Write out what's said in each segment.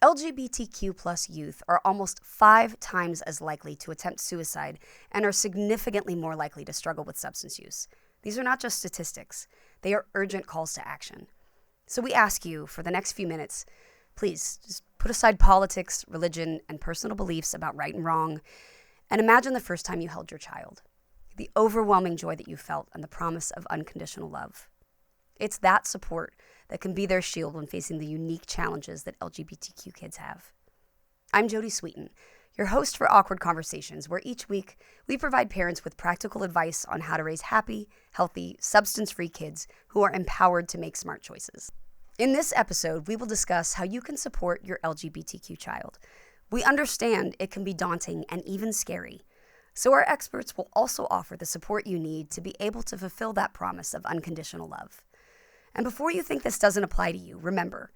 LGBTQ plus youth are almost 5 times as likely to attempt suicide and are significantly more likely to struggle with substance use. These are not just statistics. They are urgent calls to action. So we ask you, for the next few minutes, please just put aside politics, religion, and personal beliefs about right and wrong, and imagine the first time you held your child, the overwhelming joy that you felt, and the promise of unconditional love. It's that support that can be their shield when facing the unique challenges that LGBTQ kids have. I'm Jodie Sweetin, your host for Awkward Conversations, where each week we provide parents with practical advice on how to raise happy, healthy, substance-free kids who are empowered to make smart choices. In this episode, we will discuss how you can support your LGBTQ child. We understand it can be daunting and even scary, so our experts will also offer the support you need to be able to fulfill that promise of unconditional love. And before you think this doesn't apply to you, remember,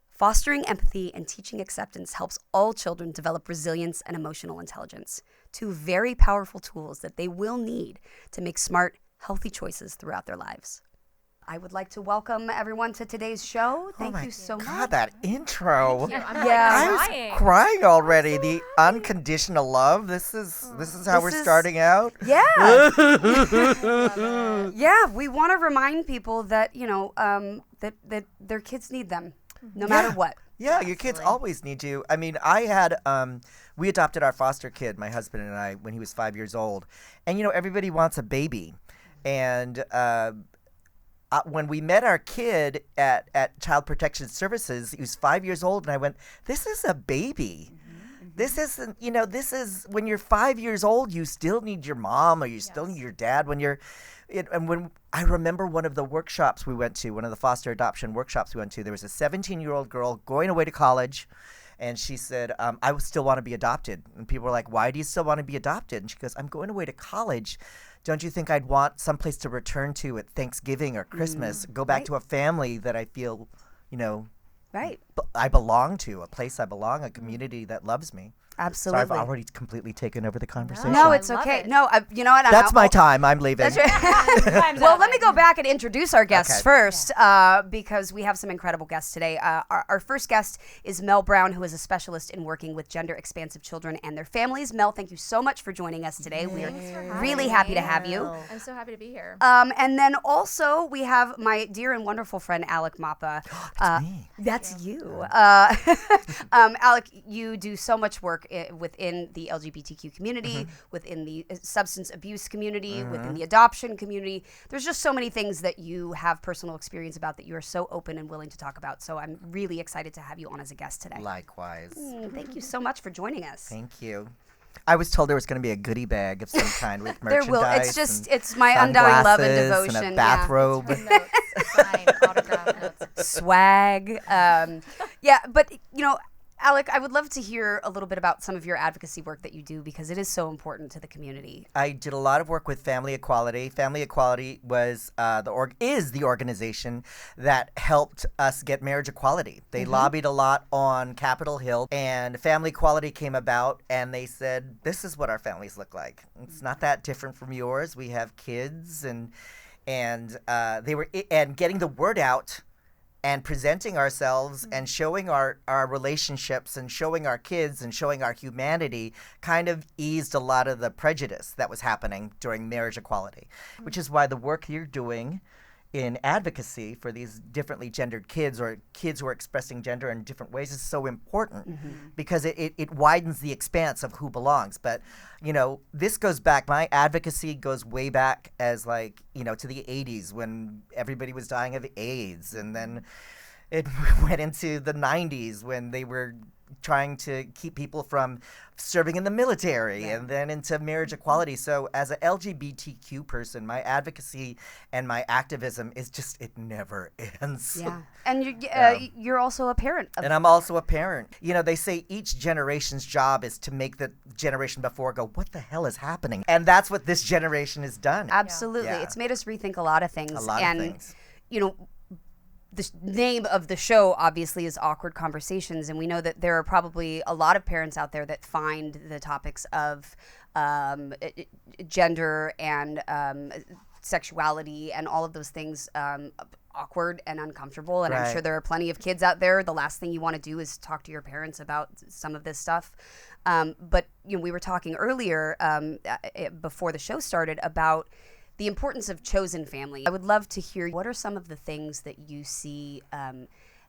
fostering empathy and teaching acceptance helps all children develop resilience and emotional intelligence, 2 very powerful tools that they will need to make smart, healthy choices throughout their lives. I would like to welcome everyone to today's show. Thank you so much. God, that intro. I was crying already. The unconditional love. This is how we're starting out. Yeah. Yeah, we want to remind people that, that their kids need them no matter what. Yeah, your kids always need you. I mean, we adopted our foster kid, my husband and I, when he was 5 years old. And, everybody wants a baby. And when we met our kid at Child Protection Services, he was 5 years old, and I went, this is a baby. Mm-hmm. This isn't, this is, when you're 5 years old, you still need your mom or you still need your dad. And when I remember one of the workshops we went to, one of the foster adoption workshops we went to, there was a 17-year-old girl going away to college, and she said, I still want to be adopted. And people were like, why do you still want to be adopted? And she goes, I'm going away to college. Don't you think I'd want someplace to return to at Thanksgiving or Christmas, go back to a family that I feel, I belong to, a place I belong, a community that loves me. Absolutely. So I've already completely taken over the conversation. No, it's okay. No, you know what? That's my time. I'm leaving. Well, let me go back and introduce our guests first, because we have some incredible guests today. Our first guest is Mel Brown, who is a specialist in working with gender-expansive children and their families. Mel, thank you so much for joining us today. We're really happy to have you. I'm so happy to be here. And then also we have my dear and wonderful friend, Alec Mapa. That's me. That's you. Alec, you do so much work within the LGBTQ community, within the substance abuse community, within the adoption community. There's just so many things that you have personal experience about that you are so open and willing to talk about. So I'm really excited to have you on as a guest today. Likewise. Thank you so much for joining us. Thank you. I was told there was going to be a goodie bag of some kind with merchandise. There will. It's my undying love and devotion. And a bathrobe. Notes, sign, autograph notes. Swag. But Alec, I would love to hear a little bit about some of your advocacy work that you do, because it is so important to the community. I did a lot of work with Family Equality. Family Equality was is the organization that helped us get marriage equality. They lobbied a lot on Capitol Hill, and Family Equality came about, and they said, this is what our families look like. It's not that different from yours. We have kids, and getting the word out and presenting ourselves and showing our relationships and showing our kids and showing our humanity kind of eased a lot of the prejudice that was happening during marriage equality, which is why the work you're doing in advocacy for these differently gendered kids or kids who are expressing gender in different ways is so important because it widens the expanse of who belongs. But, this goes back, my advocacy goes way back as to the 80s when everybody was dying of AIDS. And then it went into the 90s when they were trying to keep people from serving in the military, and then into marriage equality. So as an LGBTQ person, my advocacy and my activism is just, it never ends. Yeah. And you're also a parent. And I'm also a parent. They say each generation's job is to make the generation before go, what the hell is happening? And that's what this generation has done. Absolutely. Yeah. It's made us rethink a lot of things. A lot of things. The name of the show obviously is Awkward Conversations, and we know that there are probably a lot of parents out there that find the topics of gender and sexuality and all of those things awkward and uncomfortable. And I'm Right. sure there are plenty of kids out there. The last thing you want to do is talk to your parents about some of this stuff. But we were talking earlier before the show started about the importance of chosen family. I would love to hear, what are some of the things that you see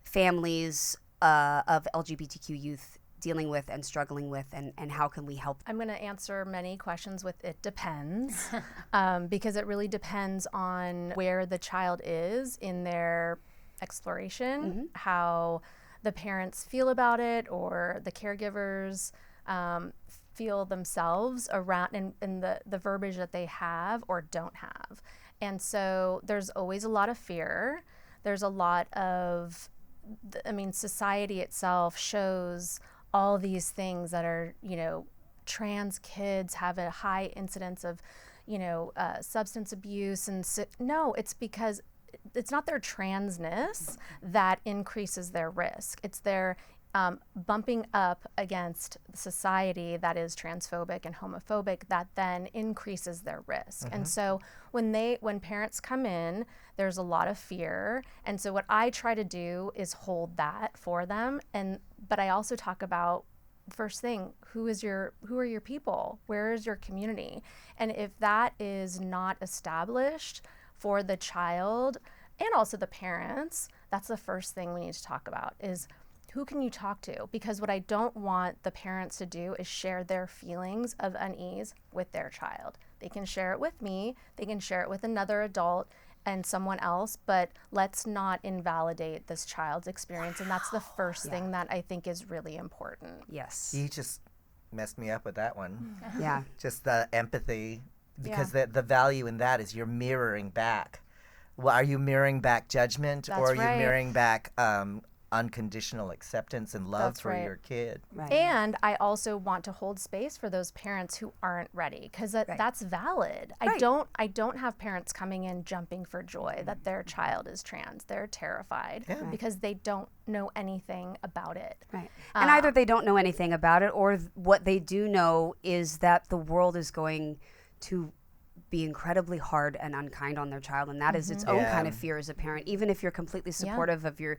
families of LGBTQ youth dealing with and struggling with, and how can we help? I'm going to answer many questions with it depends, because it really depends on where the child is in their exploration, how the parents feel about it, or the caregivers feel themselves around, and the verbiage that they have or don't have. And so there's always a lot of fear. There's a lot of, society itself shows all these things that are, trans kids have a high incidence of, substance abuse. And no, it's because it's not their transness that increases their risk. It's their bumping up against society that is transphobic and homophobic that then increases their risk. And so when parents come in, there's a lot of fear. And so what I try to do is hold that for them. But I also talk about, first thing, who are your people? Where is your community? And if that is not established for the child and also the parents, that's the first thing we need to talk about, is who can you talk to? Because what I don't want the parents to do is share their feelings of unease with their child. They can share it with me, they can share it with another adult and someone else, but let's not invalidate this child's experience. And that's the first thing that I think is really important. Yes. You just messed me up with that one. Yeah. Just the empathy, because the value in that is you're mirroring back. Well, are you mirroring back judgment, That's or are right. you mirroring back unconditional acceptance and love That's for right. your kid? Right. And I also want to hold space for those parents who aren't ready, because that's valid. Right. I don't have parents coming in jumping for joy that their child is trans. They're terrified because they don't know anything about it. Right. And either they don't know anything about it, or what they do know is that the world is going to be incredibly hard and unkind on their child, and that is its own kind of fear as a parent. Even if you're completely supportive of your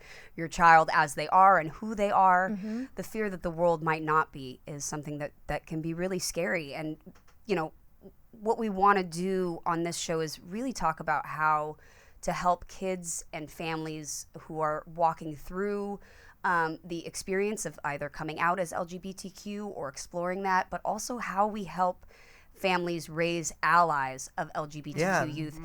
child as they are and who they are, the fear that the world might not be is something that can be really scary. And what we want to do on this show is really talk about how to help kids and families who are walking through the experience of either coming out as LGBTQ or exploring that, but also how we help families raise allies of LGBTQ youth.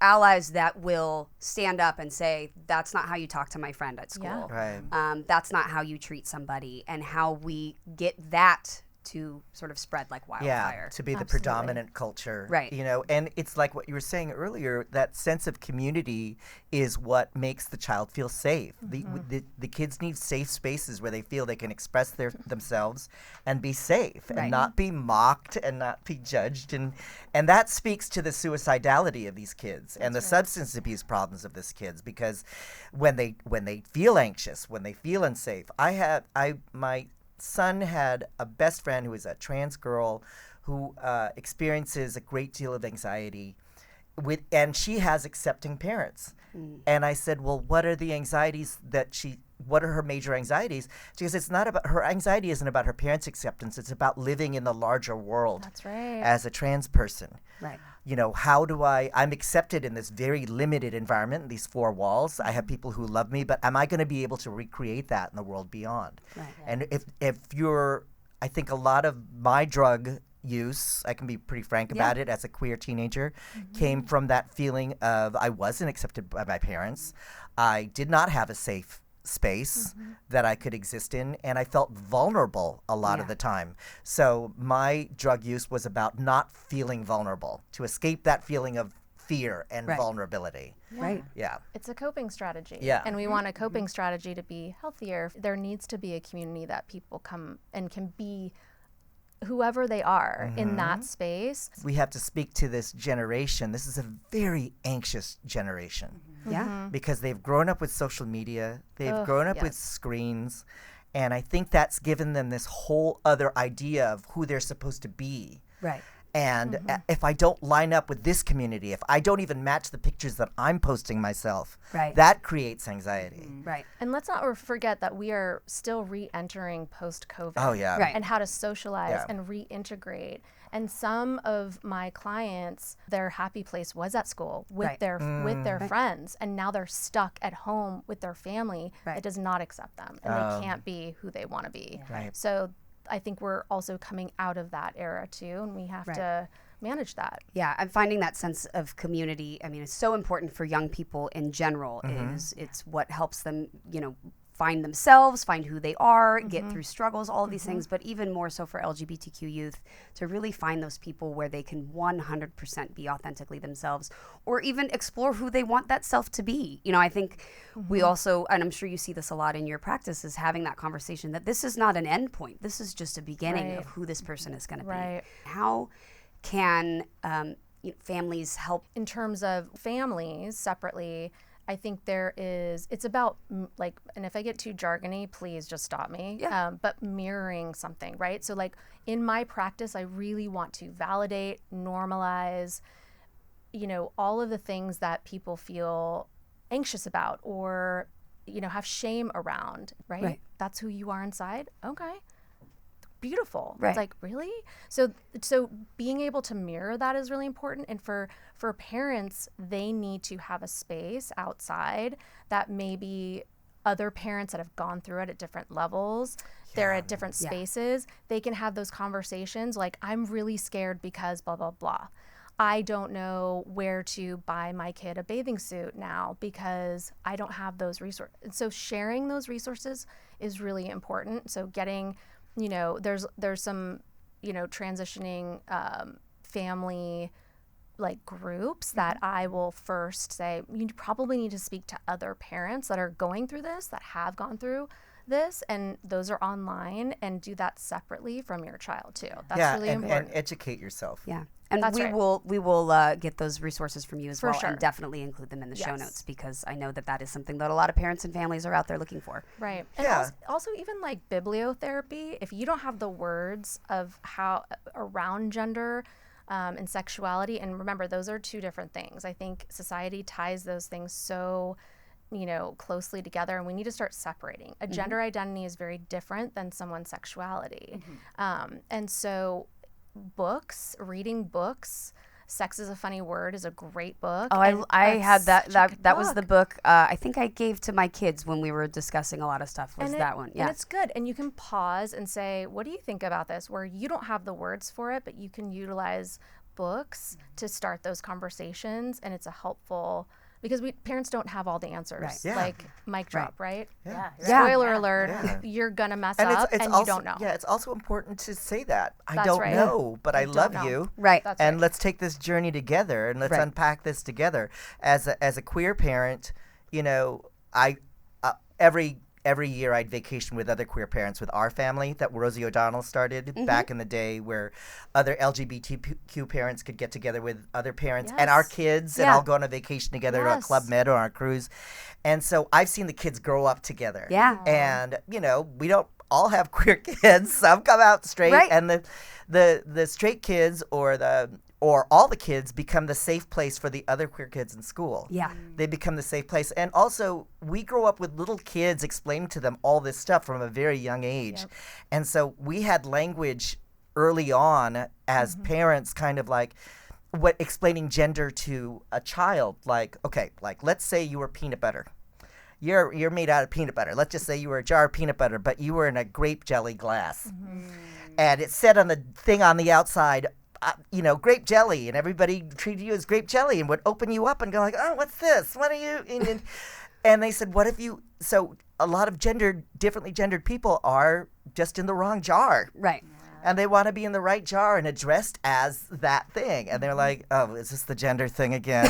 Allies that will stand up and say, that's not how you talk to my friend at school. Right. That's not how you treat somebody, and how we get that to sort of spread like wildfire. To be the predominant culture. Right. And it's like what you were saying earlier, that sense of community is what makes the child feel safe. The kids need safe spaces where they feel they can express themselves and be safe and not be mocked and not be judged. And that speaks to the suicidality of these kids and the substance abuse problems of these kids, because when they feel anxious, when they feel unsafe, my son had a best friend who is a trans girl who experiences a great deal of anxiety and she has accepting parents. And I said, well, what are the anxieties what are her major anxieties? She goes, her anxiety isn't about her parents' acceptance, it's about living in the larger world. That's right. As a trans person. Right. How do I'm accepted in this very limited environment, these four walls. I have people who love me, but am I going to be able to recreate that in the world beyond? Right. And I think a lot of my drug use, I can be pretty frank about it, as a queer teenager, came from that feeling of I wasn't accepted by my parents. I did not have a safe space that I could exist in, and I felt vulnerable a lot of the time. So my drug use was about not feeling vulnerable, to escape that feeling of fear and vulnerability. Right. Yeah. It's a coping strategy. Yeah. And we want a coping strategy to be healthier. There needs to be a community that people come and can be whoever they are in that space. We have to speak to this generation. This is a very anxious generation. Yeah. Because they've grown up with social media, they've grown up with screens, and I think that's given them this whole other idea of who they're supposed to be. Right. And if I don't line up with this community, if I don't even match the pictures that I'm posting myself, that creates anxiety. Right. And let's not forget that we are still re-entering post-COVID. Oh, yeah. Right. And how to socialize and reintegrate. And some of my clients, their happy place was at school with their friends, and now they're stuck at home with their family that does not accept them, and they can't be who they want to be. Right. So I think we're also coming out of that era too, and we have to manage that. Yeah, I'm finding that sense of community. I mean, it's so important for young people in general. It's what helps them, find themselves, find who they are, get through struggles, all of these things, but even more so for LGBTQ youth to really find those people where they can 100% be authentically themselves, or even explore who they want that self to be. I think we also, and I'm sure you see this a lot in your practice, is having that conversation that this is not an end point. This is just a beginning of who this person is going to be. How can families help? In terms of families separately, I think it's about and if I get too jargony, please just stop me. But mirroring something, right? So like in my practice, I really want to validate, normalize, all of the things that people feel anxious about or, have shame around, right? That's who you are inside. Okay. Beautiful. It's like, really? So being able to mirror that is really important. And for parents, they need to have a space outside that maybe other parents that have gone through it at different levels, they're at different spaces, they can have those conversations like, I'm really scared because blah, blah, blah. I don't know where to buy my kid a bathing suit now because I don't have those resources. And so sharing those resources is really important. So getting, there's some, transitioning family groups that I will first say, you probably need to speak to other parents that are going through this, that have gone through this, and those are online, and do that separately from your child too. That's really important. And educate yourself. Yeah. And That's we will get those resources from you as well, sure. and definitely include them in the show notes, because I know that is something that a lot of parents and families are out there looking for. Right. And also even bibliotherapy, if you don't have the words of how around gender and sexuality, and remember, those are two different things. I think society ties those things so closely together, and we need to start separating. A gender identity is very different than someone's sexuality. And so reading books, Sex is a Funny Word is a great book. Oh, I had that was the book I think I gave to my kids when we were discussing a lot of stuff, that one. Yeah. And it's good. And you can pause and say, what do you think about this? Where you don't have the words for it, but you can utilize books to start those conversations, and it's a helpful, because parents don't have all the answers. Mic drop, right? Spoiler alert, you're gonna mess up and also, you don't know. Yeah, it's also important to say that. I don't know, but I love you. Right. And let's take this journey together, and let's unpack this together. As a queer parent, I every year I'd vacation with other queer parents with our family that Rosie O'Donnell started back in the day, where other LGBTQ parents could get together with other parents and our kids and all go on a vacation together on Club Med or on a cruise. And so I've seen the kids grow up together. Yeah. And, we don't all have queer kids. Some come out straight. And the straight kids or all the kids become the safe place for the other queer kids in school. Yeah. They become the safe place. And also, we grow up with little kids explaining to them all this stuff from a very young age. And so we had language early on as parents, kind of explaining gender to a child. Let's say you were peanut butter. You're made out of peanut butter. Let's just say you were a jar of peanut butter, but you were in a grape jelly glass. And it said on the thing on the outside, grape jelly, and everybody treated you as grape jelly and would open you up and go like, oh, what's this? What are you? And they said, what if you? So a lot of differently gendered people are just in the wrong jar. Right. And they want to be in the right jar and addressed as that thing. And they're like, oh, is this the gender thing again?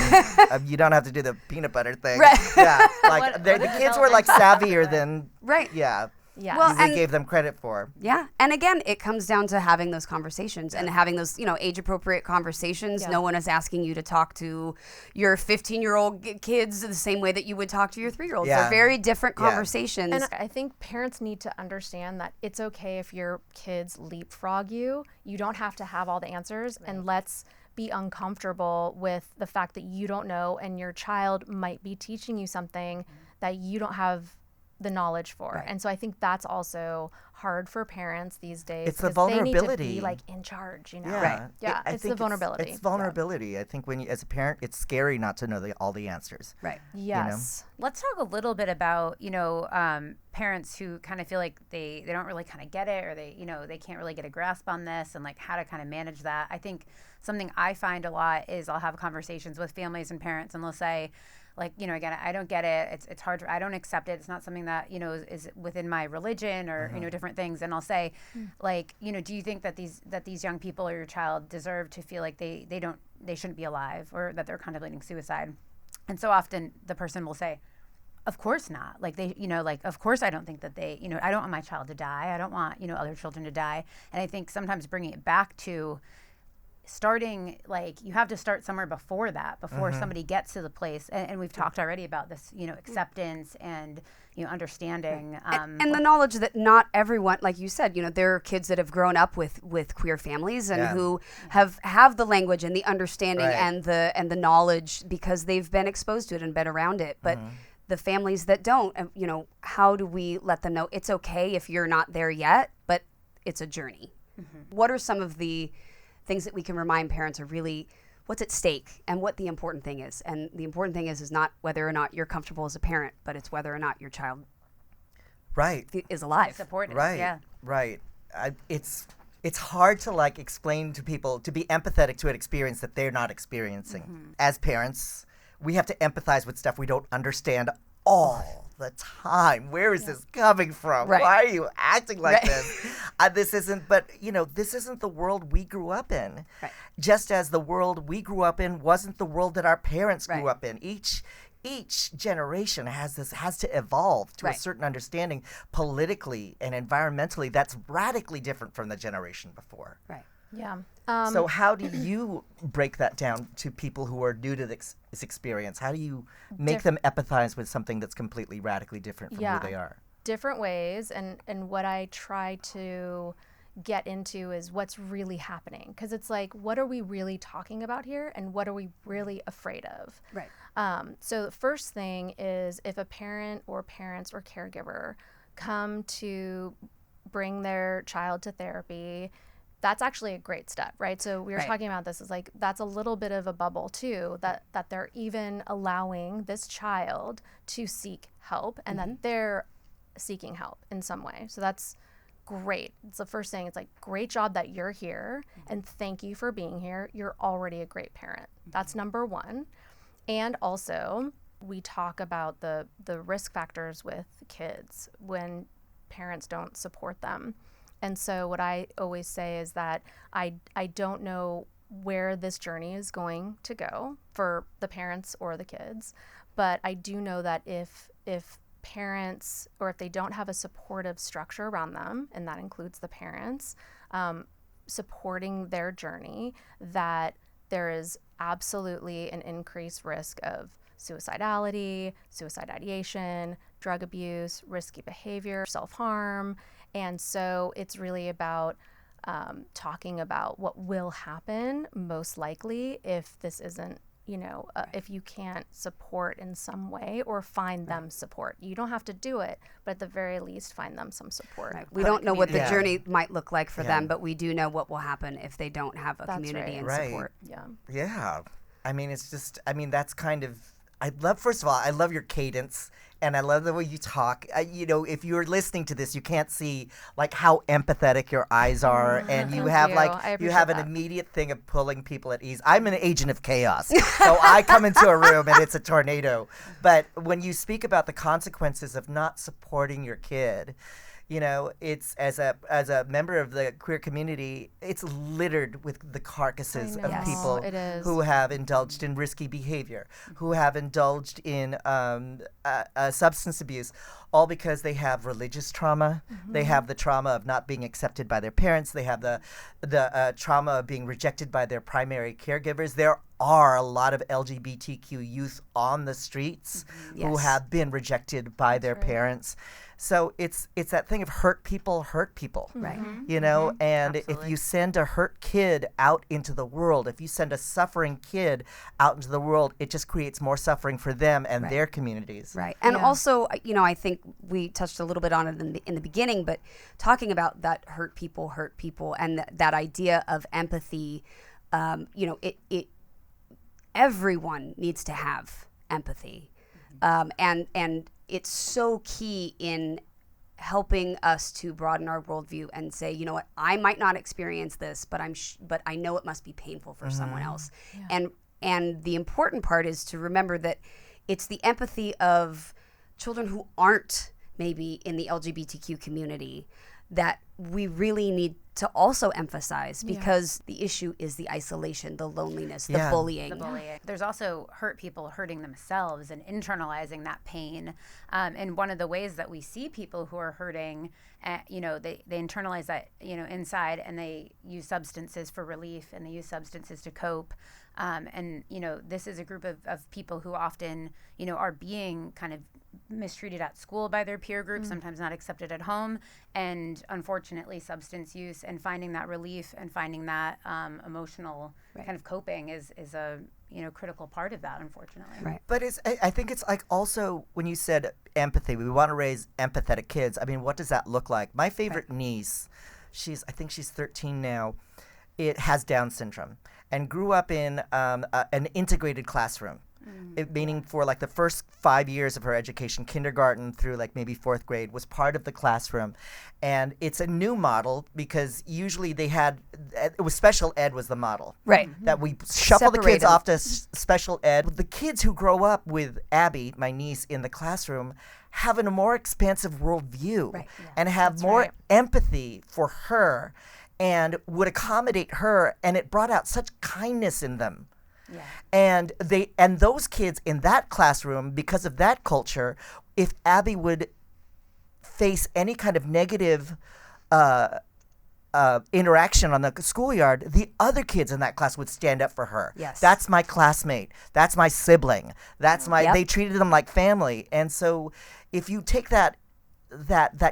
You don't have to do the peanut butter thing. Right. Yeah. The kids were savvier than. Right. Yeah. Yes. Well, we and- gave them credit for. Yeah. And again, it comes down to having those conversations and having those, age appropriate conversations. Yeah. No one is asking you to talk to your 15-year-old kids the same way that you would talk to your 3-year-olds. Yeah. They're very different Yeah. conversations. And I think parents need to understand that it's okay if your kids leapfrog you. You don't have to have all the answers, and let's be uncomfortable with the fact that you don't know and your child might be teaching you something that you don't have the knowledge for. Right. And so I think that's also hard for parents these days. It's the because they need to vulnerability. be like in charge, Yeah. Right. Yeah, I it's the think vulnerability. It's vulnerability. I think when you, as a parent, it's scary not to know all the answers. Right. Yes. Let's talk a little bit about, parents who kind of feel like they don't really kind of get it, or they can't really get a grasp on this, and like how to kind of manage that. I think something I find a lot is I'll have conversations with families and parents, and they'll say, like, again, I don't get it. It's hard. I don't accept it. It's not something that, is within my religion or, different things. And I'll say, like, do you think that these young people or your child deserve to feel like they shouldn't be alive, or that they're contemplating suicide? And so often the person will say, of course not. Like of course I don't think that they, I don't want my child to die. I don't want, other children to die. And I think sometimes bringing it back to starting, like, you have to start somewhere before somebody gets to the place, and we've talked already about this, acceptance and understanding, And the knowledge that not everyone, like you said, there are kids that have grown up with queer families and who have the language and the understanding and the knowledge because they've been exposed to it and been around it. But the families that don't, how do we let them know it's okay if you're not there yet, but it's a journey? What are some of the things that we can remind parents are really what's at stake and what the important thing is? And the important thing is not whether or not you're comfortable as a parent, but it's whether or not your child is alive. supported. Right. Yeah. Right. It's hard to like explain to people, to be empathetic to an experience that they're not experiencing. As parents, we have to empathize with stuff we don't understand all the time. Where is this coming from? Right. Why are you acting like this? This isn't the world we grew up in. Right. Just as the world we grew up in wasn't the world that our parents grew Right. up in. Each generation has to evolve to a Right. certain understanding politically and environmentally that's radically different from the generation before. Right. Yeah. So how do you break that down to people who are new to this experience? How do you make them empathize with something that's completely radically different from who they are? Different ways, and what I try to get into is what's really happening, because it's like, what are we really talking about here, and what are we really afraid of? Right. So the first thing is, if a parent or parents or caregiver come to bring their child to therapy, that's actually a great step, right? So we were Right. talking about this, is like, that's a little bit of a bubble too, that they're even allowing this child to seek help, and that they're seeking help in some way. So that's great. It's the first thing. It's like, great job that you're here, and thank you for being here. You're already a great parent. That's number one. And also, we talk about the risk factors with kids when parents don't support them. And so what I always say is that I don't know where this journey is going to go for the parents or the kids, but I do know that if parents, or if they don't have a supportive structure around them, and that includes the parents, supporting their journey, that there is absolutely an increased risk of suicidality, suicide ideation, drug abuse, risky behavior, self-harm. And so it's really about talking about what will happen most likely if this isn't, if you can't support in some way or find them support. You don't have to do it, but at the very least, find them some support. Right. We don't know what the Yeah. journey might look like for Yeah. them, but we do know what will happen if they don't have a That's community right. and Right. support. Yeah. Yeah. That's kind of, first of all, I love your cadence, and I love the way you talk. If you're listening to this, you can't see like how empathetic your eyes are, and you Thank have you. I you appreciate have an that. immediate thing of pulling people at ease. I'm an agent of chaos, so I come into a room and it's a tornado. But when you speak about the consequences of not supporting your kid, You know, it's as a member of the queer community, it's littered with the carcasses of Yes. people It is. who have indulged in risky behavior, who have indulged in substance abuse, all because they have religious trauma. They have the trauma of not being accepted by their parents. They have the trauma of being rejected by their primary caregivers. There are a lot of LGBTQ youth on the streets who Yes. have been rejected by their parents. So it's that thing of hurt people, Right. you know, and if Absolutely. you send a hurt kid out into the world, if you send a suffering kid out into the world, it just creates more suffering for them and their communities. Right. And Yeah. also, you know, I think we touched a little bit on it in the beginning, but talking about that hurt people, and that idea of empathy, you know, it everyone needs to have empathy. And it's so key in helping us to broaden our worldview and say, you know what, I might not experience this, but but I know it must be painful for someone else. And the important part is to remember that it's the empathy of children who aren't maybe in the LGBTQ community that we really need to also emphasize, because the issue is the isolation, the loneliness, the bullying. The bullying. There's also hurt people hurting themselves and internalizing that pain. And one of the ways that we see people who are hurting, you know, they internalize that, you know, inside, and they use substances for relief, and they use substances to cope. And, you know, this is a group of people who often, you know, are being kind of mistreated at school by their peer group, sometimes not accepted at home. And unfortunately, substance use and finding that relief and finding that emotional kind of coping is a, you know, critical part of that, unfortunately. Right. But I think it's like also when you said empathy, we want to raise empathetic kids. I mean, what does that look like? My favorite niece, I think she's 13 now, it has Down syndrome and grew up in an integrated classroom. Meaning for like the first 5 years of her education, kindergarten through like maybe 4th grade, was part of the classroom. And it's a new model because usually it was special ed was the model. Right. That we shuffle the Separate kids 'em. off to special ed. The kids who grow up with Abby, my niece, in the classroom have a more expansive worldview Right. and have more empathy for her and would accommodate her. And it brought out such kindness in them. Yeah. And those kids in that classroom, because of that culture, if Abby would face any kind of negative interaction on the schoolyard, the other kids in that class would stand up for her. Yes. That's my classmate. That's my sibling. That's my. Yep. They treated them like family. And so, if you take that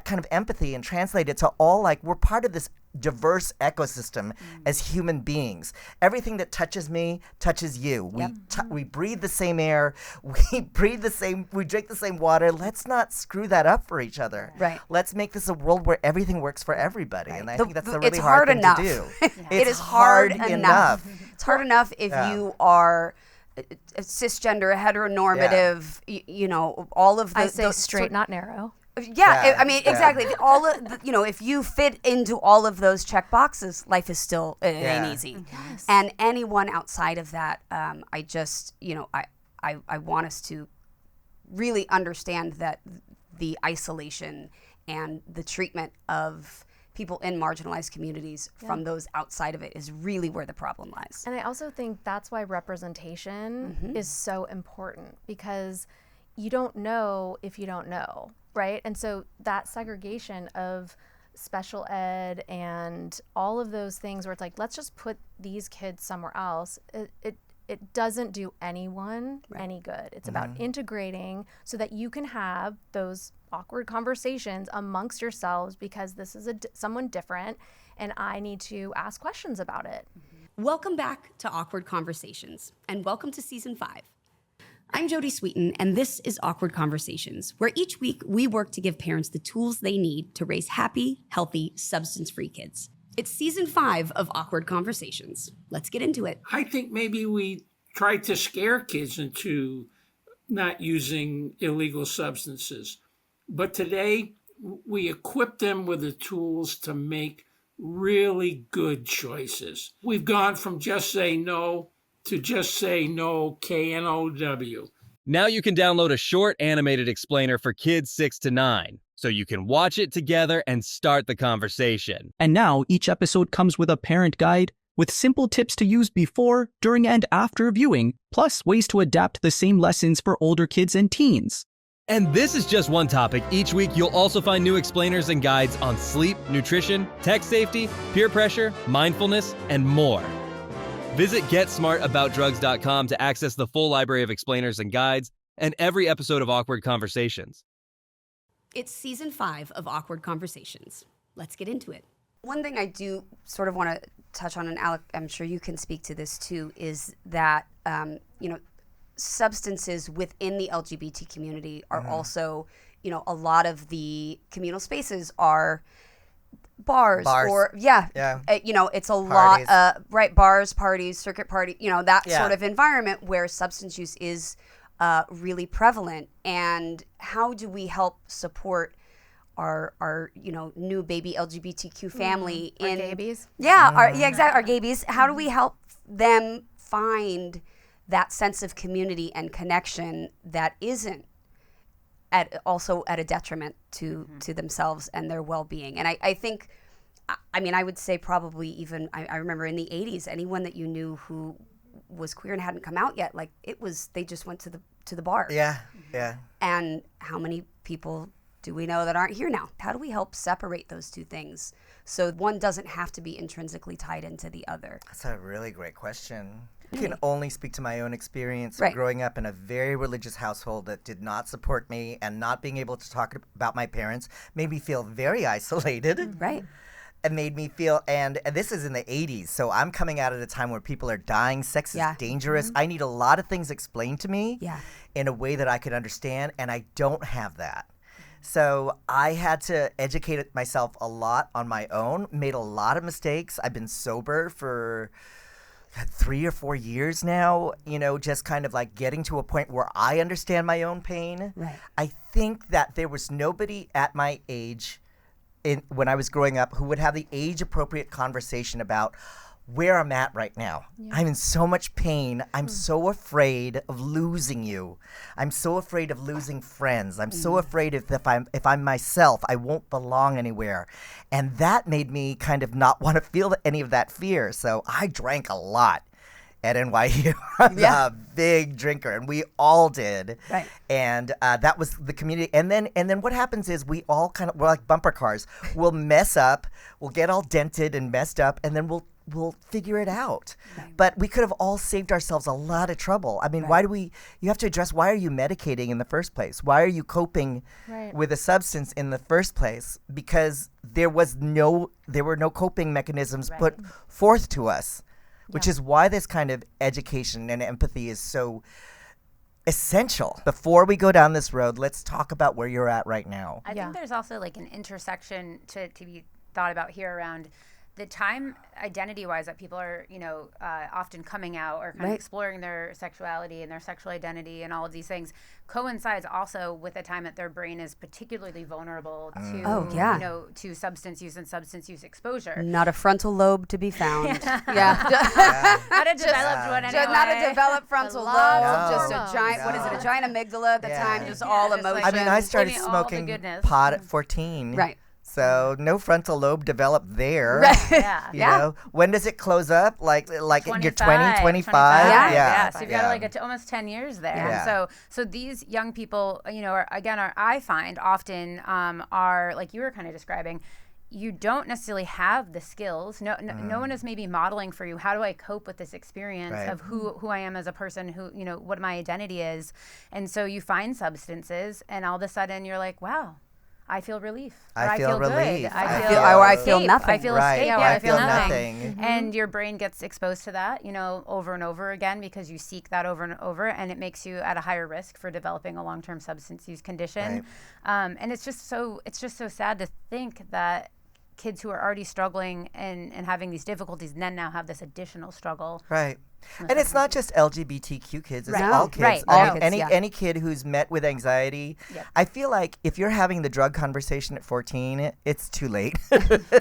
kind of empathy and translate it to all, like, we're part of this diverse ecosystem as human beings. Everything that touches me touches you. We breathe the same air. We drink the same water. Let's not screw that up for each other. Right. Let's make this a world where everything works for everybody. And I think that's a really it's hard thing enough. to do. It It's is hard enough. enough. It's hard enough if you are cisgender, heteronormative, you know, all of the... I say the straight, not narrow. Yeah, I mean, exactly. All of you know, if you fit into all of those check boxes, life is still it ain't easy. Yes. And anyone outside of that, I just, you know, I want us to really understand that the isolation and the treatment of people in marginalized communities from those outside of it is really where the problem lies. And I also think that's why representation is so important, because you don't know if you don't know, right? And so that segregation of special ed and all of those things where it's like, let's just put these kids somewhere else, it doesn't do anyone any good. It's about integrating so that you can have those awkward conversations amongst yourselves, because this is someone different and I need to ask questions about it. Welcome back to Awkward Conversations, and welcome to Season 5. I'm Jodie Sweetin, and this is Awkward Conversations, where each week we work to give parents the tools they need to raise happy, healthy, substance-free kids. It's Season 5 of Awkward Conversations. Let's get into it. I think maybe we try to scare kids into not using illegal substances. But today, we equip them with the tools to make really good choices. We've gone from just say no to just say no, KNOW. Now you can download a short animated explainer for kids 6 to 9. so you can watch it together and start the conversation. And now each episode comes with a parent guide with simple tips to use before, during, and after viewing, plus ways to adapt the same lessons for older kids and teens. And this is just one topic. Each week, you'll also find new explainers and guides on sleep, nutrition, tech safety, peer pressure, mindfulness, and more. Visit GetSmartAboutDrugs.com to access the full library of explainers and guides and every episode of Awkward Conversations. It's season 5 of Awkward Conversations. Let's get into it. One thing I do sort of want to touch on, and Alec, I'm sure you can speak to this too, is that, substances within the LGBT community are also, a lot of the communal spaces are bars. Or, it's a Parties. lot, right, bars, parties, circuit party, that sort of environment where substance use is really prevalent. And how do we help support our new baby LGBTQ family Our gabies. Exactly, our gabies. How do we help them find that sense of community and connection that isn't also at a detriment to themselves and their well-being? And I think, I would say probably even, I remember in the 80s, anyone that you knew who was queer and hadn't come out yet, they just went to the bar. Yeah. And how many people do we know that aren't here now? How do we help separate those two things so one doesn't have to be intrinsically tied into the other? That's a really great question. I can only speak to my own experience Right. growing up in a very religious household that did not support me, and not being able to talk about my parents made me feel very isolated. Right. It made me feel, and this is in the 80s, so I'm coming out at a time where people are dying, sex is dangerous. I need a lot of things explained to me in a way that I could understand, and I don't have that. So I had to educate myself a lot on my own, made a lot of mistakes. I've been sober for 3 or 4 years now, just kind of like getting to a point where I understand my own pain. Right. I think that there was nobody at my age when I was growing up who would have the age-appropriate conversation about where I'm at right now. I'm in so much pain. I'm so afraid of losing you. I'm so afraid of losing friends. I'm so afraid if I'm myself, I won't belong anywhere. And that made me kind of not want to feel any of that fear. So I drank a lot at NYU. I'm a big drinker, and we all did. Right. And that was the community. And then what happens is we're like bumper cars. We'll mess up. We'll get all dented and messed up, and then we'll figure it out. Right. But we could have all saved ourselves a lot of trouble. I mean, you have to address, why are you medicating in the first place? Why are you coping with a substance in the first place? Because there were no coping mechanisms put forth to us, which is why this kind of education and empathy is so essential. Before we go down this road, let's talk about where you're at right now. I think there's also like an intersection to be thought about here around the time identity-wise that people are, often coming out or kind of exploring their sexuality and their sexual identity and all of these things coincides also with a time that their brain is particularly vulnerable to, to substance use and substance use exposure. Not a frontal lobe to be found. Not a developed one anyway. Not a developed frontal lobe, just a giant, what is it, a giant amygdala at the time, just all emotion. I mean, I started smoking pot at 14. Right. So no frontal lobe developed there. Right. When does it close up? Like you're 20, 25? Yeah. So you've got almost 10 years there. Yeah. So these young people, I find often are, like you were kind of describing, you don't necessarily have the skills. No one is maybe modeling for you, how do I cope with this experience of who I am as a person, what my identity is. And so you find substances, and all of a sudden you're like, wow, I feel relief. I feel relief. Good. I feel nothing. I feel right. escape. I feel nothing. And your brain gets exposed to that, over and over again, because you seek that over and over, and it makes you at a higher risk for developing a long-term substance use condition. Right. And it's just so sad to think that kids who are already struggling and having these difficulties then now have this additional struggle. Right. And it's not just LGBTQ kids, it's all kids. Any kid who's met with anxiety. Yep. I feel like if you're having the drug conversation at 14, it's too late.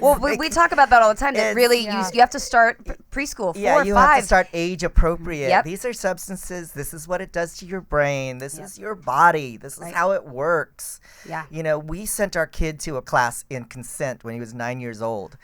Well, we talk about that all the time. That really, you have to start preschool, 4, Yeah, you 5. have to start age appropriate. Yep. These are substances. This is what it does to your brain. This is your body. This is how it works. Yeah. You know, we sent our kid to a class in consent when he was 9 years old.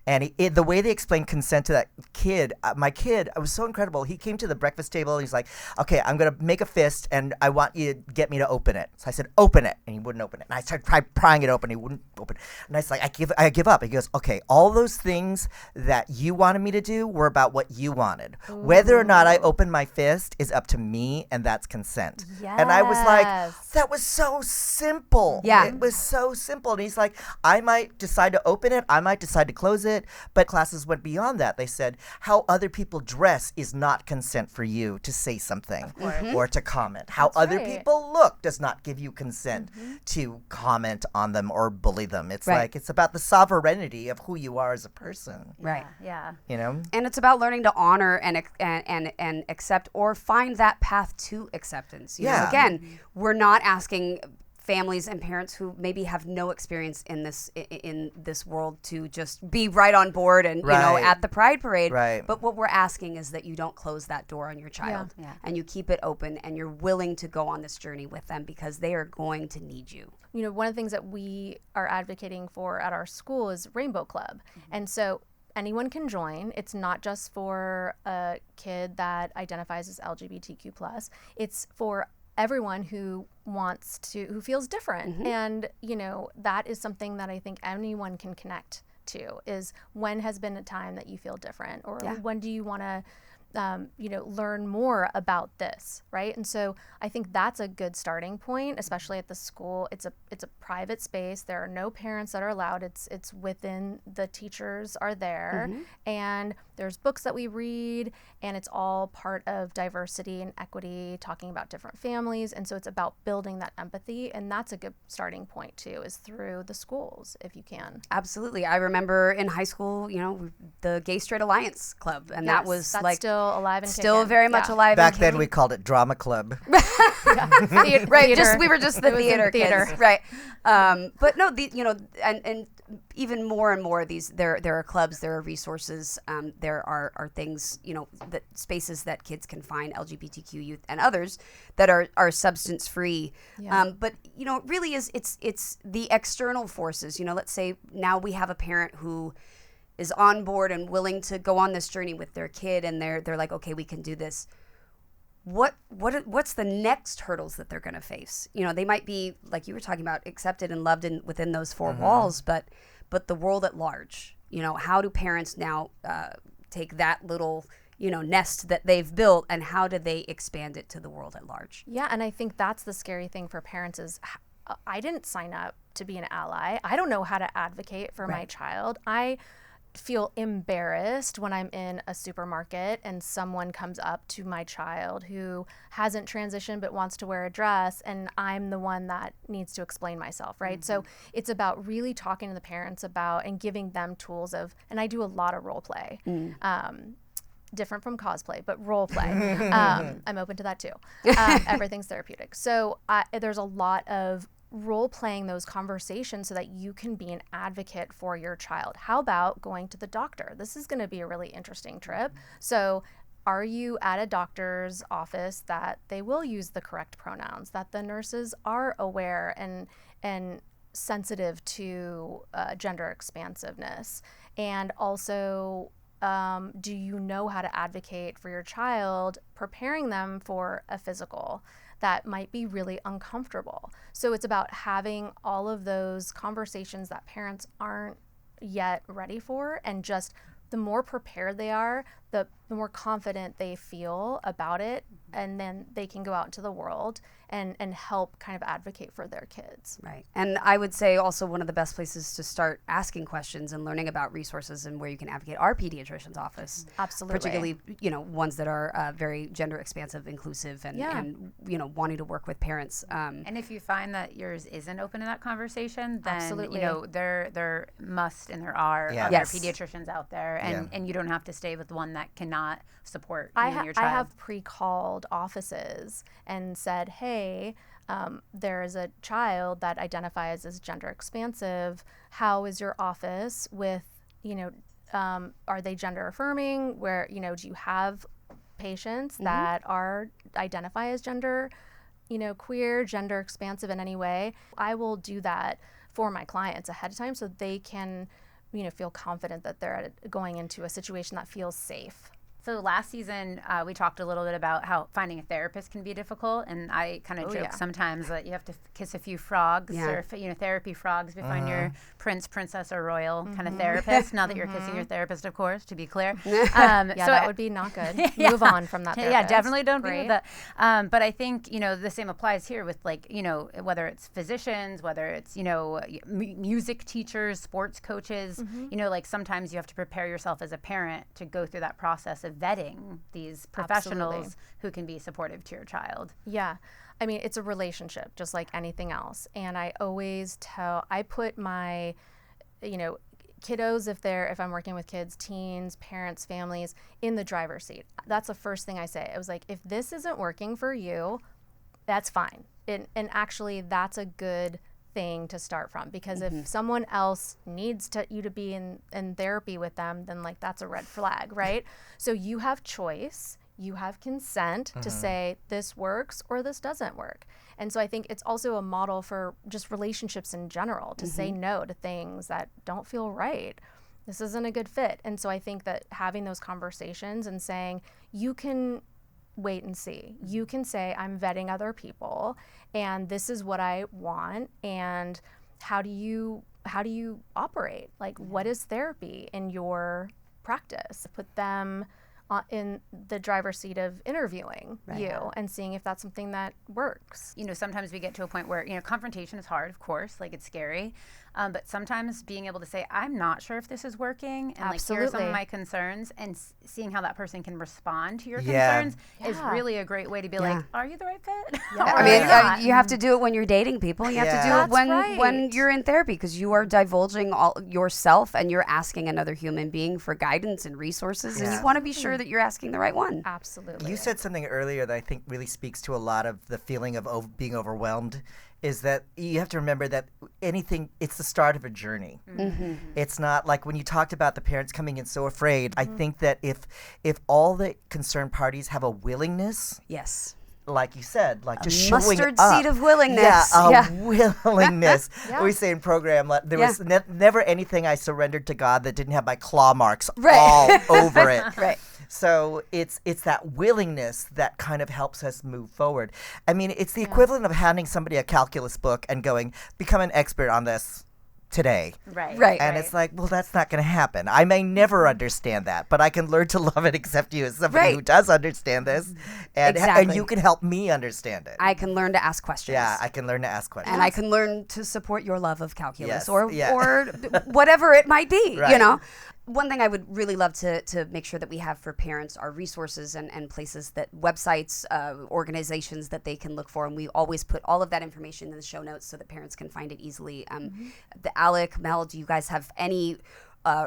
And the way they explained consent to that kid, my kid, it was so incredible. He came to the breakfast table and he's like, okay, I'm going to make a fist and I want you to get me to open it. So I said, open it. And he wouldn't open it. And I started prying it open. He wouldn't open it. And I was like, I give up. He goes, okay, all those things that you wanted me to do were about what you wanted. Ooh. Whether or not I open my fist is up to me, and that's consent. Yes. And I was like, that was so simple. Yeah. It was so simple. And he's like, I might decide to open it. I might decide to close it. But classes went beyond that. They said, how other people dress is not consent for you to say something or to comment. How other people look does not give you consent to comment on them or bully them. It's like, it's about the sovereignty of who you are as a person. Right. Yeah. You know? And it's about learning to honor and accept or find that path to acceptance. You know, again, we're not asking families and parents who maybe have no experience in this world to just be right on board and you know, at the Pride Parade. Right. But what we're asking is that you don't close that door on your child and you keep it open and you're willing to go on this journey with them because they are going to need you. You know, one of the things that we are advocating for at our school is Rainbow Club. And so anyone can join. It's not just for a kid that identifies as LGBTQ+. It's for everyone who feels different. And, you know, that is something that I think anyone can connect to, is when has been a time that you feel different, or when do you want to learn more about this, right? And so I think that's a good starting point, especially at the school. It's a private space. There are no parents that are allowed. It's within, the teachers are there, and there's books that we read, and it's all part of diversity and equity, talking about different families. And so it's about building that empathy, and that's a good starting point too, is through the schools, if you can. Absolutely. I remember in high school, you know, the Gay Straight Alliance Club, and that was that's like still alive and still kicking. very much alive. Back and then kicking. we called it Drama Club. Right, we were just the theater theater. kids, right? But no, and even more and more, there are clubs, there are resources, there are things, you know, that spaces that kids can find, LGBTQ youth and others, that are substance free. But you know, it really is it's the external forces. You know, let's say now we have a parent who is on board and willing to go on this journey with their kid, and they're like, okay, we can do this. What's the next hurdles that they're going to face? You know, they might be, like you were talking about, accepted and loved within those four walls, but the world at large. You know, how do parents now take that little, you know, nest that they've built, and how do they expand it to the world at large? Yeah, and I think that's the scary thing for parents is, I didn't sign up to be an ally. I don't know how to advocate for my child. I feel embarrassed when I'm in a supermarket and someone comes up to my child who hasn't transitioned but wants to wear a dress, and I'm the one that needs to explain myself, right? So it's about really talking to the parents about and giving them tools of, and I do a lot of role play. Different from cosplay, but role play. I'm open to that too. Everything's therapeutic. So there's a lot of role playing those conversations so that you can be an advocate for your child. How about going to the doctor? This is going to be a really interesting trip. So are you at a doctor's office that they will use the correct pronouns, that the nurses are aware and sensitive to gender expansiveness? And also, do you know how to advocate for your child, preparing them for a physical that might be really uncomfortable? So it's about having all of those conversations that parents aren't yet ready for, and just the more prepared they are, the more confident they feel about it, and then they can go out into the world and help kind of advocate for their kids. Right. And I would say also one of the best places to start asking questions and learning about resources and where you can advocate our pediatrician's office. Absolutely. Particularly, you know, ones that are very gender expansive, inclusive, and you know, wanting to work with parents. And if you find that yours isn't open to that conversation, then Absolutely. you know, there must and there are other pediatricians out there, and you don't have to stay with the one that cannot support you and your child. I have pre-called offices and said, hey, there is a child that identifies as gender expansive. How is your office with, you know, Are they gender affirming? Where, do you have patients that identify as gender, queer, gender expansive in any way? I will do that for my clients ahead of time so they can, feel confident that they're going into a situation that feels safe. So last season, we talked a little bit about how finding a therapist can be difficult, and I kind of joke sometimes that you have to kiss a few frogs or therapy frogs to find your prince, princess, or royal kind of therapist. Not that you're kissing your therapist, of course, to be clear. So that would be not good. Move on from that therapist. Yeah, definitely don't be with that. But I think the same applies here with whether it's physicians, whether it's music teachers, sports coaches. Sometimes you have to prepare yourself as a parent to go through that process of vetting these professionals who can be supportive to your child. Yeah. I mean, it's a relationship just like anything else. And I always I put my, kiddos, if I'm working with kids, teens, parents, families, in the driver's seat. That's the first thing I say. I was like, if this isn't working for you, that's fine. And actually, that's a good thing to start from, because if someone else needs you to be in therapy with them, then that's a red flag, right? So you have choice, you have consent to say this works or this doesn't work. And so I think it's also a model for just relationships in general, to say no to things that don't feel right. This isn't a good fit. And so I think that having those conversations and saying, you can wait and see. You can say, I'm vetting other people and this is what I want, and how do you operate? What is therapy in your practice? Put them in the driver's seat of interviewing you and seeing if that's something that works. Sometimes we get to a point where, confrontation is hard, of course, it's scary. But sometimes being able to say, I'm not sure if this is working, and here are some of my concerns, and seeing how that person can respond to your concerns is really a great way to be like, are you the right fit? You have to do it when you're dating people. You have to do it when you're in therapy, because you are divulging all yourself and you're asking another human being for guidance and resources, and you want to be sure that you're asking the right one. Absolutely. You said something earlier that I think really speaks to a lot of the feeling of being overwhelmed, is that you have to remember that it's the start of a journey. It's not like when you talked about the parents coming in so afraid. I think that if all the concerned parties have a willingness, like you said, just showing mustard up. seed of willingness. Willingness. We say in program, there was never anything I surrendered to God that didn't have my claw marks all over it. So it's that willingness that kind of helps us move forward. I mean, it's the equivalent of handing somebody a calculus book and going, become an expert on this today. And it's like, well, that's not going to happen. I may never understand that, but I can learn to love and accept you as somebody who does understand this, and you can help me understand it. I can learn to ask questions. Yeah, I can learn to ask questions. And I can learn to support your love of calculus or whatever it might be, One thing I would really love to make sure that we have for parents are resources and places, that websites, organizations that they can look for. And we always put all of that information in the show notes so that parents can find it easily. The Alec, Mel, do you guys have any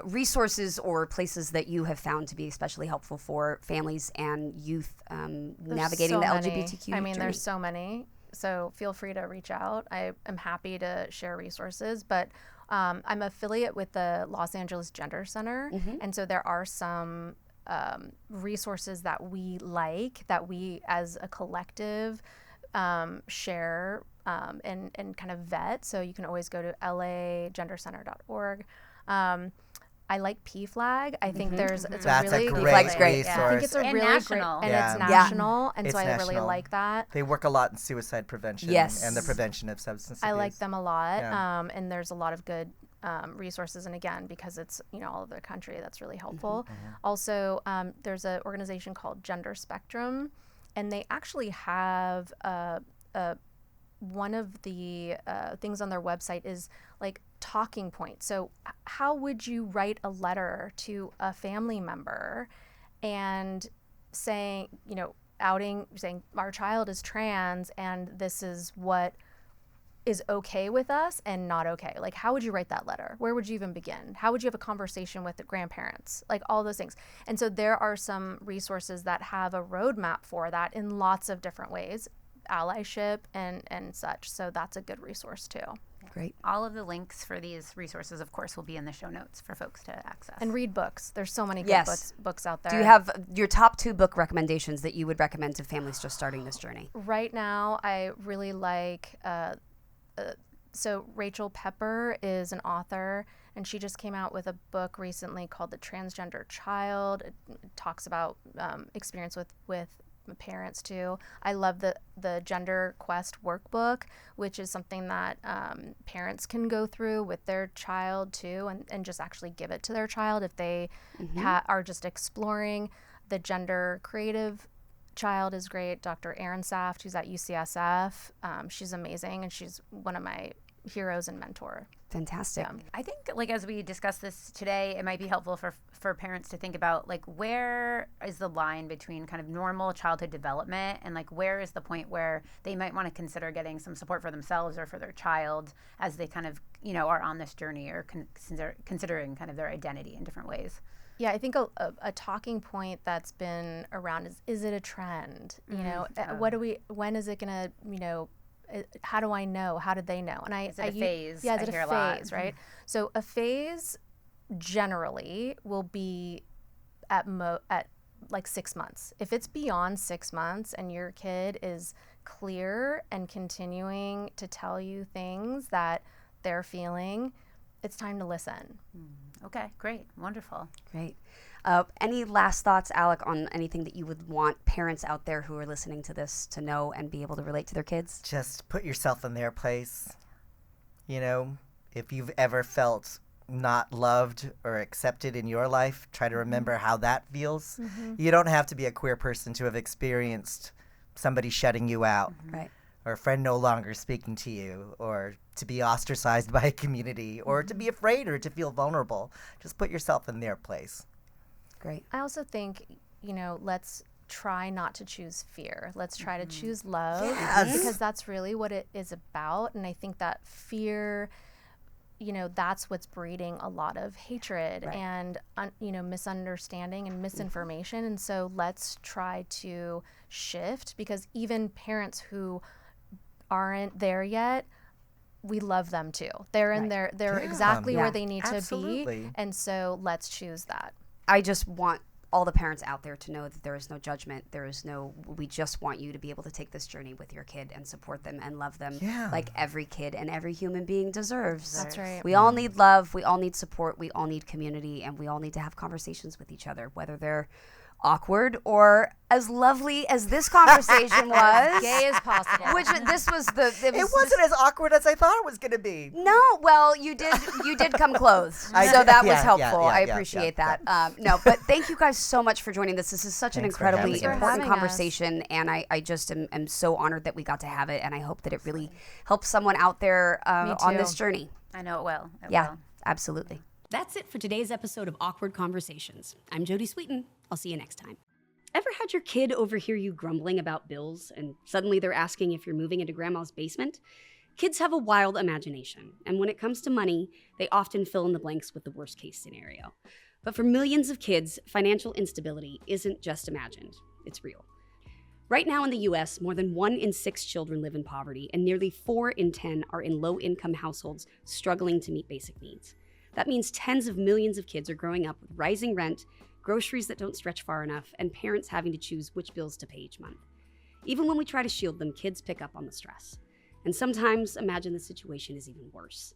resources or places that you have found to be especially helpful for families and youth navigating the LGBTQ journey? There's so many. So feel free to reach out. I am happy to share resources, but I'm affiliate with the Los Angeles Gender Center, and so there are some resources that we that we as a collective share and kind of vet. So you can always go to lagendercenter.org. I like PFLAG. I think it's That's a really great resource. I think it's a really national. great, and it's national, and It's so national. I really like that. They work a lot in suicide prevention and the prevention of substance abuse. I like them a lot, Yeah. and there's a lot of good resources, and again, because it's all over the country, that's really helpful. Also, there's an organization called Gender Spectrum, and they actually have one of the things on their website is talking points. So how would you write a letter to a family member and saying, saying our child is trans and this is what is okay with us and not okay? How would you write that letter? Where would you even begin? How would you have a conversation with the grandparents? All those things. And so there are some resources that have a roadmap for that in lots of different ways, allyship and such. So that's a good resource too. Great. All of the links for these resources, of course, will be in the show notes for folks to access. And read books. There's so many good Yes. books out there. Do you have your top 2 book recommendations that you would recommend to families just starting this journey? Right now, I really like, so Rachel Pepper is an author, and she just came out with a book recently called The Transgender Child. It talks about experience with parents too. I love the Gender Quest workbook, which is something that parents can go through with their child too, and just actually give it to their child if they are just exploring. The Gender Creative Child is great. Dr. Erin Saft, who's at UCSF, she's amazing, and she's one of my heroes and mentor. Fantastic. I think, like, as we discuss this today, it might be helpful for parents to think about, like, where is the line between kind of normal childhood development and, like, where is the point where they might want to consider getting some support for themselves or for their child as they kind of, are on this journey or considering kind of their identity in different ways. Yeah, I think a talking point that's been around is it a trend? When is it going to, how do I know? How did they know? And is it a phase? Yeah, is it a phase, right? So a phase generally will be at like 6 months. If it's beyond 6 months and your kid is clear and continuing to tell you things that they're feeling, it's time to listen. Okay, great, wonderful. Great. Any last thoughts, Alec, on anything that you would want parents out there who are listening to this to know and be able to relate to their kids? Just put yourself in their place. If you've ever felt not loved or accepted in your life, try to remember how that feels. You don't have to be a queer person to have experienced somebody shutting you out. Right. Or a friend no longer speaking to you, or to be ostracized by a community, or to be afraid or to feel vulnerable. Just put yourself in their place. Great. I also think, let's try not to choose fear. Let's try to choose love, because that's really what it is about. And I think that fear, that's what's breeding a lot of hatred and, misunderstanding and misinformation. And so let's try to shift, because even parents who aren't there yet, we love them too. They're in there. They're exactly where they need to be. And so let's choose that. I just want all the parents out there to know that there is no judgment. We just want you to be able to take this journey with your kid and support them and love them like every kid and every human being deserves. That's right. We all need love. We all need support. We all need community. And we all need to have conversations with each other, whether they're awkward or as lovely as this conversation was. Gay as possible. Which it wasn't as awkward as I thought it was going to be. No, well, you did come close, so that was helpful. I appreciate that. No, but thank you guys so much for joining this. This is such an incredibly important conversation, and I just am so honored that we got to have it, and I hope that it really helps someone out there on this journey. I know it will. It will. Absolutely. That's it for today's episode of Awkward Conversations. I'm Jodie Sweetin. I'll see you next time. Ever had your kid overhear you grumbling about bills and suddenly they're asking if you're moving into grandma's basement? Kids have a wild imagination, and when it comes to money, they often fill in the blanks with the worst case scenario. But for millions of kids, financial instability isn't just imagined, it's real. Right now in the US, more than 1 in 6 children live in poverty, and nearly 4 in 10 are in low-income households struggling to meet basic needs. That means tens of millions of kids are growing up with rising rent, groceries that don't stretch far enough, and parents having to choose which bills to pay each month. Even when we try to shield them, kids pick up on the stress. And sometimes imagine the situation is even worse.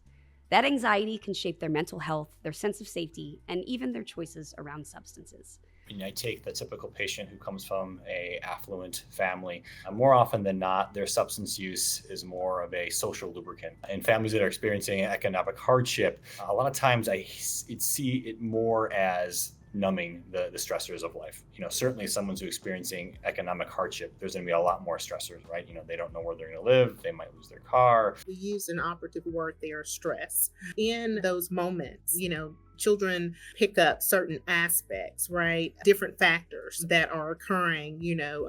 That anxiety can shape their mental health, their sense of safety, and even their choices around substances. I take the typical patient who comes from an affluent family. More often than not, their substance use is more of a social lubricant. In families that are experiencing economic hardship, a lot of times I see it more as numbing the stressors of life. Certainly someone who's experiencing economic hardship, there's going to be a lot more stressors, right? They don't know where they're going to live. They might lose their car. We use an operative word there, stress. In those moments, children pick up certain aspects, right? Different factors that are occurring,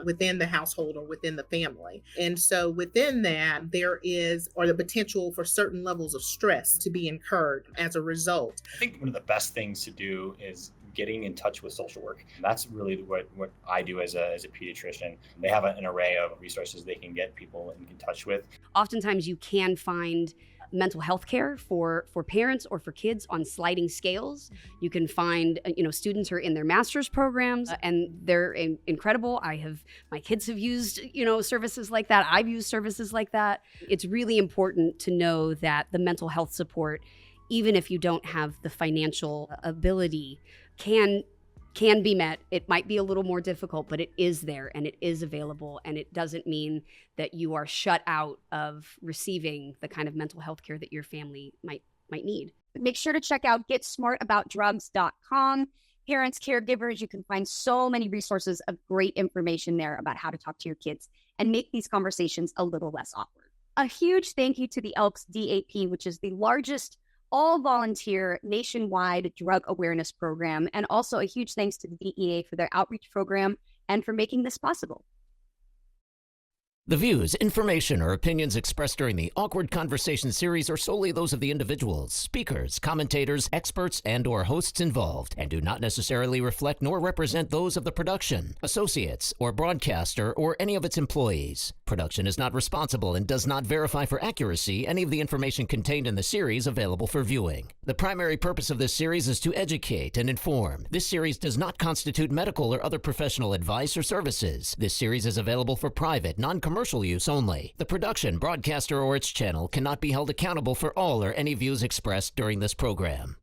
within the household or within the family. And so within that, there is, or the potential for certain levels of stress to be incurred as a result. I think one of the best things to do is getting in touch with social work. And that's really what I do as a pediatrician. They have an array of resources they can get people in touch with. Oftentimes you can find mental health care for parents or for kids on sliding scales. You can find, students who are in their master's programs, and they're incredible. My kids have used, services like that. I've used services like that. It's really important to know that the mental health support, even if you don't have the financial ability, can be met. It might be a little more difficult, but it is there and it is available, and it doesn't mean that you are shut out of receiving the kind of mental health care that your family might need. Make sure to check out getsmartaboutdrugs.com. Parents, caregivers, you can find so many resources of great information there about how to talk to your kids and make these conversations a little less awkward. A huge thank you to the ELPS DAP, which is the largest all-volunteer nationwide drug awareness program, and also a huge thanks to the DEA for their outreach program and for making this possible. The views, information, or opinions expressed during the Awkward Conversation series are solely those of the individuals, speakers, commentators, experts, and/or hosts involved, and do not necessarily reflect nor represent those of the production, associates, or broadcaster, or any of its employees. Production is not responsible and does not verify for accuracy any of the information contained in the series available for viewing. The primary purpose of this series is to educate and inform. This series does not constitute medical or other professional advice or services. This series is available for private, non-commercial use only. The production, broadcaster, or its channel cannot be held accountable for all or any views expressed during this program.